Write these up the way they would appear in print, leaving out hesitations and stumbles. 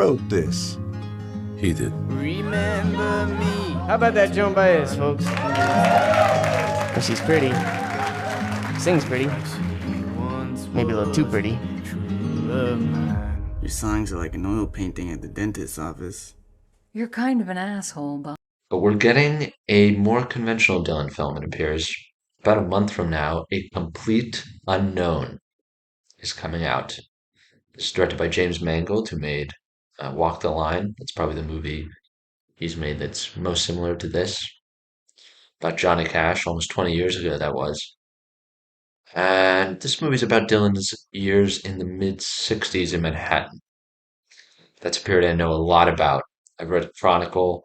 wrote this? He did. Remember me. How about that Joan Baez, folks? Well, she's pretty. Sings pretty. Maybe a little too pretty. Your songs are like an oil painting at the dentist's office. You're kind of an asshole, Bob. But we're getting a more conventional Dylan film, it appears. About a month from now, A Complete Unknown is coming out. It's directed by James Mangold, who made Walk the Line. That's probably the movie he's made that's most similar to this. About Johnny Cash, almost 20 years ago that was. And this movie's about Dylan's years in the mid 60s in Manhattan. That's a period I know a lot about. I've read Chronicles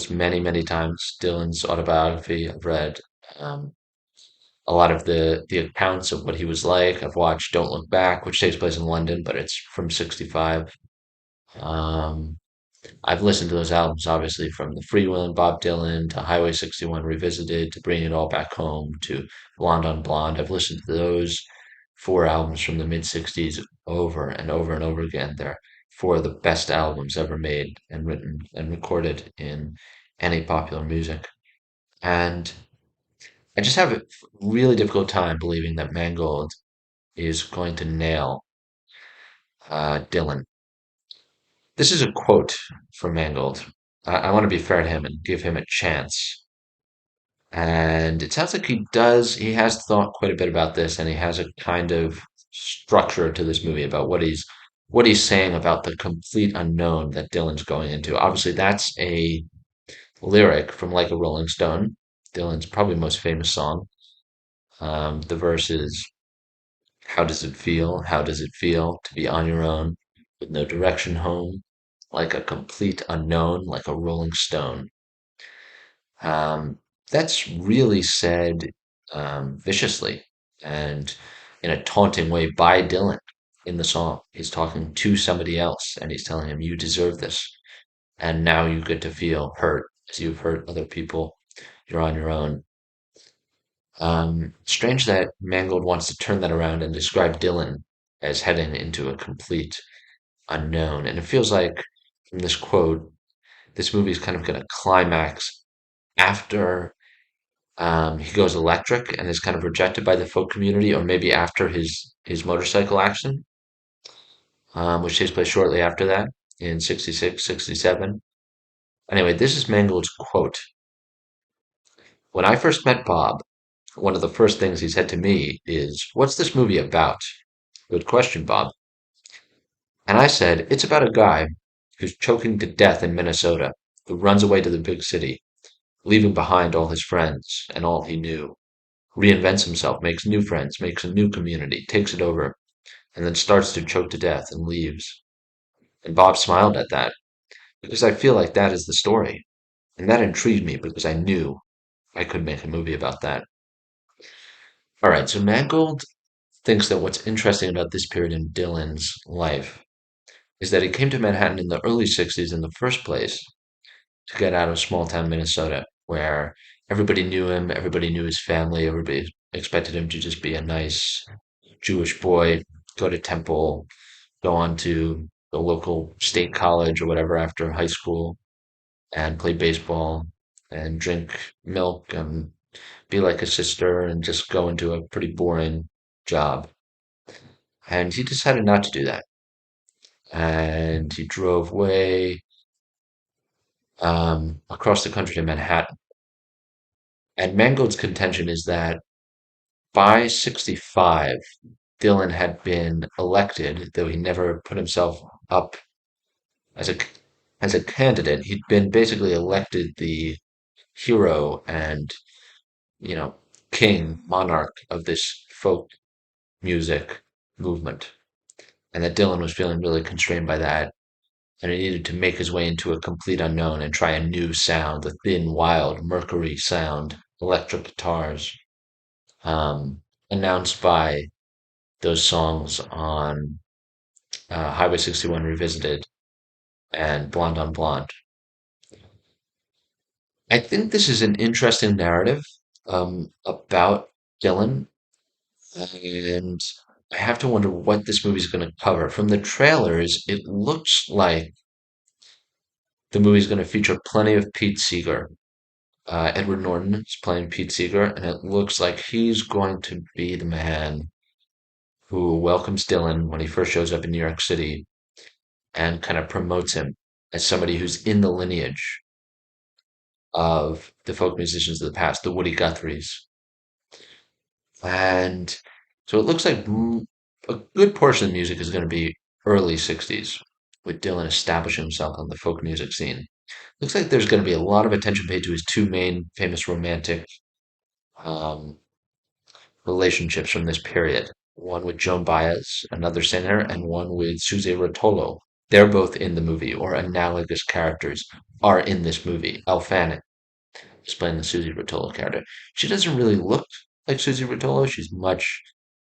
many, many times. Dylan's autobiography. I've read um, a lot of the accounts of what he was like. I've watched Don't Look Back, which takes place in London, but it's from 65. Um, I've listened to those albums, obviously, from The Freewheelin' Bob Dylan to Highway 61 Revisited to Bringing It All Back Home to Blonde on Blonde. I've listened to those four albums from the mid 60s over and over and over again. They're four of the best albums ever made and written and recorded in any popular music. And I just have a really difficult time believing that Mangold is going to nail Dylan. This is a quote from Mangold. I want to be fair to him and give him a chance. And it sounds like he has thought quite a bit about this, and he has a kind of structure to this movie about what he's saying about the complete unknown that Dylan's going into. Obviously, that's a lyric from Like a Rolling Stone, Dylan's probably most famous song. The verse is, how does it feel? How does it feel to be on your own with no direction home, like a complete unknown, like a rolling stone? Um, that's really said viciously and in a taunting way by Dylan in the song. He's talking to somebody else and he's telling him, you deserve this. And now you get to feel hurt as you've hurt other people. You're on your own. Strange that Mangold wants to turn that around and describe Dylan as heading into a complete unknown. And it feels like from this quote, this movie is kind of going to climax after he goes electric and is kind of rejected by the folk community, or maybe after his motorcycle accident, which takes place shortly after that in 66, 67. Anyway, this is Mangold's quote. When I first met Bob, one of the first things he said to me is, what's this movie about? Good question, Bob. And I said, it's about a guy who's choking to death in Minnesota, who runs away to the big city, leaving behind all his friends and all he knew, reinvents himself, makes new friends, makes a new community, takes it over, and then starts to choke to death and leaves. And Bob smiled at that, because I feel like that is the story. And that intrigued me because I knew I could make a movie about that. All right, so Mangold thinks that what's interesting about this period in Dylan's life is that he came to Manhattan in the early 60s in the first place to get out of small town Minnesota, where everybody knew him, everybody knew his family, everybody expected him to just be a nice Jewish boy, go to temple, go on to the local state college or whatever after high school, and play baseball and drink milk and be like a sister and just go into a pretty boring job. And he decided not to do that. And he drove way across the country to Manhattan. And Mangold's contention is that by 65, Dylan had been elected, though he never put himself up as a candidate. He'd been basically elected the hero and, you know, king, monarch of this folk music movement. And that Dylan was feeling really constrained by that. And he needed to make his way into a complete unknown and try a new sound, a thin, wild, mercury sound, electric guitars, announced by those songs on Highway 61 Revisited and Blonde on Blonde. I think this is an interesting narrative about Dylan, and I have to wonder what this movie's going to cover. From the trailers, it looks like the movie's going to feature plenty of Pete Seeger. Edward Norton is playing Pete Seeger, and it looks like he's going to be the man who welcomes Dylan when he first shows up in New York City and kind of promotes him as somebody who's in the lineage of the folk musicians of the past, the Woody Guthries. And so it looks like a good portion of the music is going to be early 60s, with Dylan establishing himself on the folk music scene. Looks like there's going to be a lot of attention paid to his two main famous romantic um, relationships from this period. One with Joan Baez, another singer, and one with Suze Rotolo. They're both in the movie, or analogous characters are in this movie. Elle Fanning is playing the Susie Rotolo character. She doesn't really look like Susie Rotolo. She's much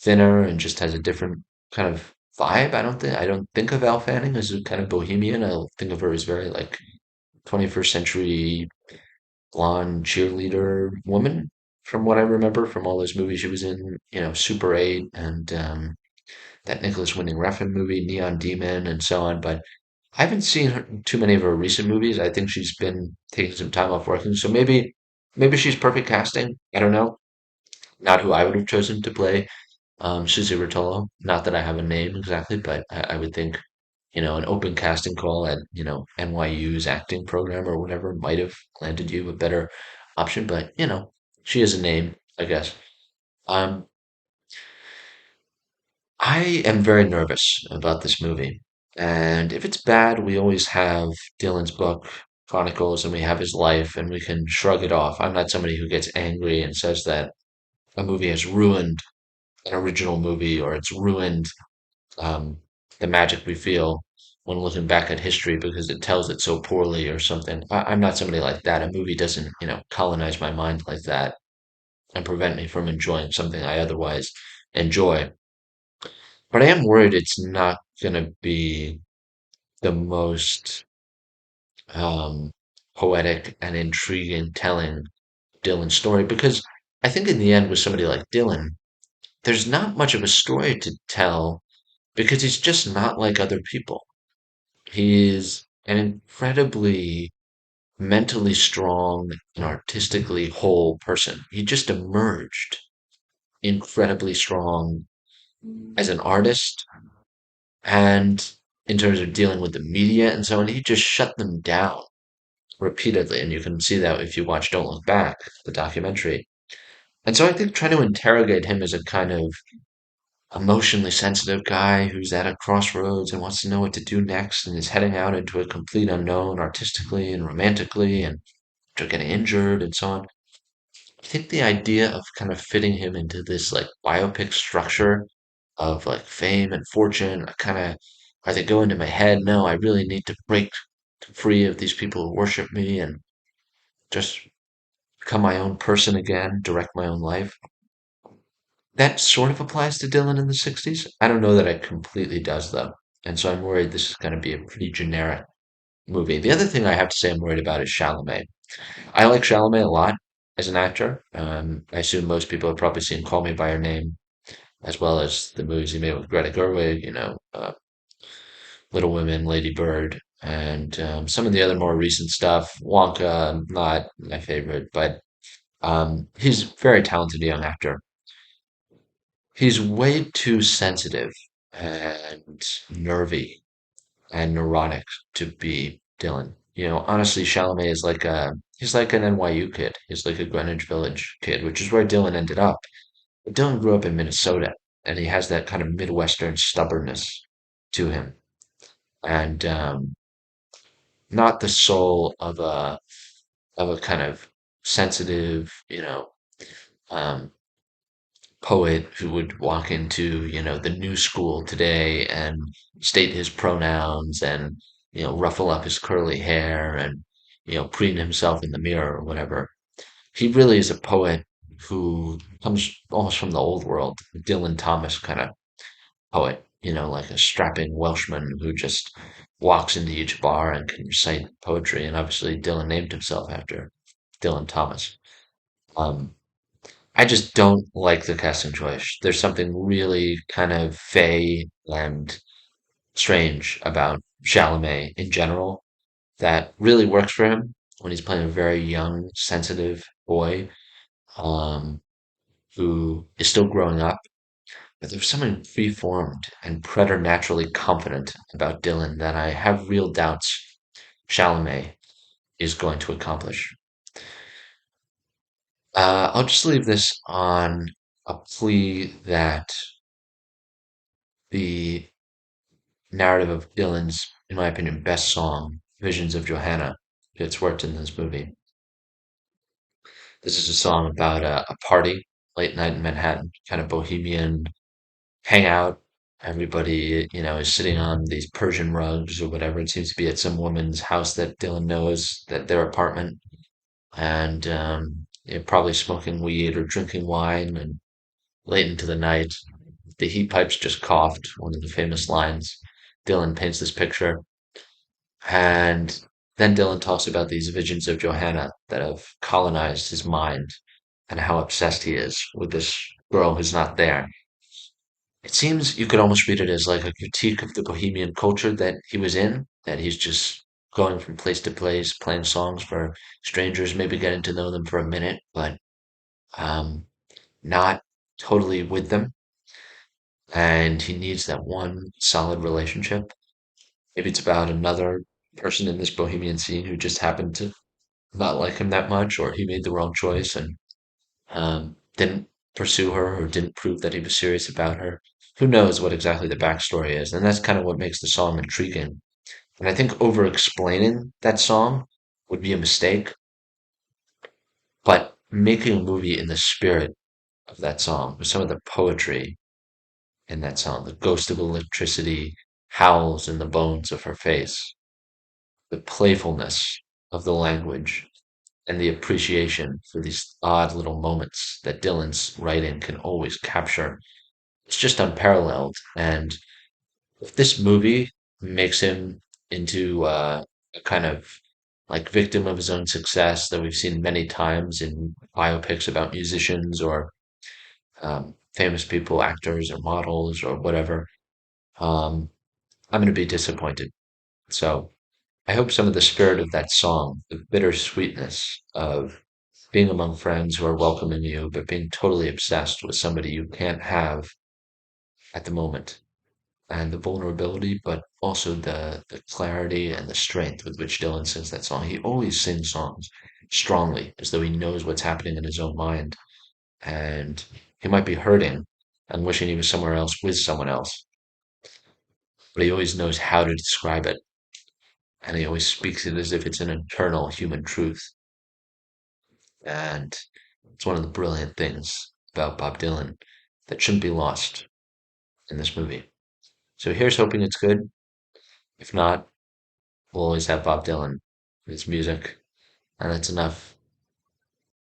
thinner and just has a different kind of vibe. I don't think of Elle Fanning as a kind of bohemian. I think of her as very like 21st century blonde cheerleader woman from what I remember from all those movies she was in, Super 8 and that Nicholas Winding Refn movie, Neon Demon, and so on. But I haven't seen too many of her recent movies. I think she's been taking some time off working, so maybe she's perfect casting. I don't know. Not who I would have chosen to play Susie Rotolo. Not that I have a name exactly, but I would think an open casting call at NYU's acting program or whatever might have landed you a better option. But she is a name, I guess. Um, I am very nervous about this movie. And if it's bad, we always have Dylan's book, Chronicles, and we have his life, and we can shrug it off. I'm not somebody who gets angry and says that a movie has ruined an original movie or it's ruined um, the magic we feel when looking back at history because it tells it so poorly or something. I'm not somebody like that. A movie doesn't, colonize my mind like that and prevent me from enjoying something I otherwise enjoy. But I am worried it's not going to be the most um, poetic and intriguing telling Dylan's story because I think in the end, with somebody like Dylan, there's not much of a story to tell because he's just not like other people. He's an incredibly mentally strong and artistically whole person. He just emerged incredibly strong as an artist and in terms of dealing with the media and so on. He just shut them down repeatedly. And you can see that if you watch Don't Look Back, the documentary. And so I think trying to interrogate him as a kind of emotionally sensitive guy who's at a crossroads and wants to know what to do next and is heading out into a complete unknown artistically and romantically and getting injured and so on. I think the idea of kind of fitting him into this like biopic structure of like fame and fortune, I kind of, are they go into my head? No, I really need to break free of these people who worship me and just become my own person again, direct my own life. That sort of applies to Dylan in the 60s. I don't know that it completely does, though. And so I'm worried this is going to be a pretty generic movie. The other thing I have to say I'm worried about is Chalamet. I like Chalamet a lot as an actor. I assume most people have probably seen Call Me by Your Name, as well as the movies he made with Greta Gerwig, Little Women, Lady Bird, and some of the other more recent stuff. Wonka, not my favorite, but he's a very talented young actor. He's way too sensitive and nervy and neurotic to be Dylan. Honestly, Chalamet is he's like an NYU kid. He's like a Greenwich Village kid, which is where Dylan ended up. But Dylan grew up in Minnesota, and he has that kind of Midwestern stubbornness to him, and not the soul of a kind of sensitive, um, poet who would walk into, the new school today and state his pronouns and, ruffle up his curly hair and, preen himself in the mirror or whatever. He really is a poet who comes almost from the old world, Dylan Thomas kind of poet, like a strapping Welshman who just walks into each bar and can recite poetry. And obviously Dylan named himself after Dylan Thomas. Um, I just don't like the casting choice. There's something really kind of fey and strange about Chalamet in general that really works for him when he's playing a very young, sensitive boy um, who is still growing up. But there's something free-formed and preternaturally confident about Dylan that I have real doubts Chalamet is going to accomplish. I'll just leave this on a plea that the narrative of Dylan's, in my opinion, best song, Visions of Johanna, gets worked in this movie. This is a song about a party, late night in Manhattan, kind of bohemian hangout. Everybody, is sitting on these Persian rugs or whatever. It seems to be at some woman's house that Dylan knows, that their apartment, and probably smoking weed or drinking wine. And late into the night, the heat pipes just coughed, one of the famous lines. Dylan paints this picture. And then Dylan talks about these visions of Johanna that have colonized his mind and how obsessed he is with this girl who's not there. It seems you could almost read it as like a critique of the bohemian culture that he was in, that he's just going from place to place, playing songs for strangers, maybe getting to know them for a minute, but um, not totally with them. And he needs that one solid relationship. Maybe it's about another person in this bohemian scene who just happened to not like him that much, or he made the wrong choice and didn't pursue her or didn't prove that he was serious about her. Who knows what exactly the backstory is? And that's kind of what makes the song intriguing. And I think over explaining that song would be a mistake, but making a movie in the spirit of that song, with some of the poetry in that song, the ghost of electricity howls in the bones of her face, the playfulness of the language, and the appreciation for these odd little moments that Dylan's writing can always capture. It's just unparalleled. And if this movie makes him into a kind of like victim of his own success that we've seen many times in biopics about musicians or famous people, actors or models or whatever, um, I'm going to be disappointed. So I hope some of the spirit of that song, the bittersweetness of being among friends who are welcoming you, but being totally obsessed with somebody you can't have at the moment, and the vulnerability, but also the clarity and the strength with which Dylan sings that song. He always sings songs strongly, as though he knows what's happening in his own mind, and he might be hurting and wishing he was somewhere else with someone else, but he always knows how to describe it, and he always speaks it as if it's an internal human truth. And it's one of the brilliant things about Bob Dylan that shouldn't be lost in this movie. So here's hoping it's good. If not, we'll always have Bob Dylan, his music, and that's enough